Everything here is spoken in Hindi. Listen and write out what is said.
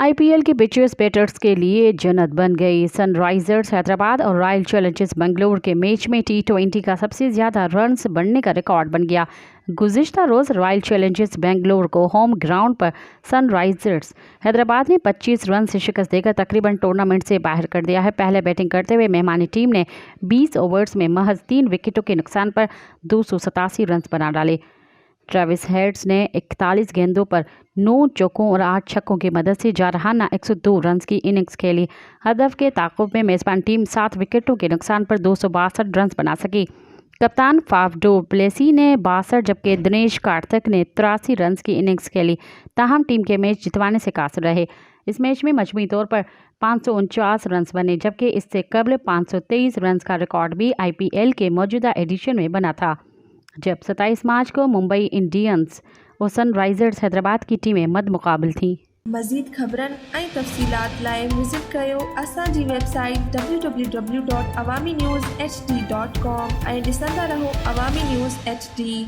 आईपीएल के पिचेस बैटर्स के लिए जन्नत बन गई। सनराइजर्स हैदराबाद और रॉयल चैलेंजर्स बेंगलुरु के मैच में T20 का सबसे ज़्यादा रन्स बनने का रिकॉर्ड बन गया। गुज़िश्ता रोज़ रॉयल चैलेंजर्स बेंगलुरु को होम ग्राउंड पर सनराइजर्स हैदराबाद ने 25 रन से शिकस्त देकर तकरीबन टूर्नामेंट से बाहर कर दिया है। पहले बैटिंग करते हुए मेहमानी टीम ने 20 ओवर्स में महज 3 विकेटों के नुकसान पर 287 रन बना डाले। ट्रेविस हेड्स ने 41 गेंदों पर 9 चौकों और 8 छक्कों की मदद से जारहाना 102 रन की इनिंग्स खेली। हदफ के ताक़ुब में मेज़बान टीम 7 विकेटों के नुकसान पर 262 रन बना सकी। कप्तान फाफ डू प्लेसी ने 62 जबकि दिनेश कार्तिक ने 83 रन की इनिंग्स खेली। ताहम टीम के मैच जितवाने से कासिर रहे। इस मैच में मजमूई तौर पर 549 रन बने, जबकि इससे कबल 523 रन का रिकॉर्ड भी आईपीएल के मौजूदा एडिशन में बना था, जब 27 मार्च को मुंबई इंडियंस और सनराइजर्स हैदराबाद की टीमें मद मुकाबिल थीं। मज़ीद ख़बरनि ऐं तफ़सीलात लाइ विज़िट कयो असांजी वेबसाइट www.awamiNewsHD.com ऐं ॾिसंदा रहो अवामी न्यूज़ HD।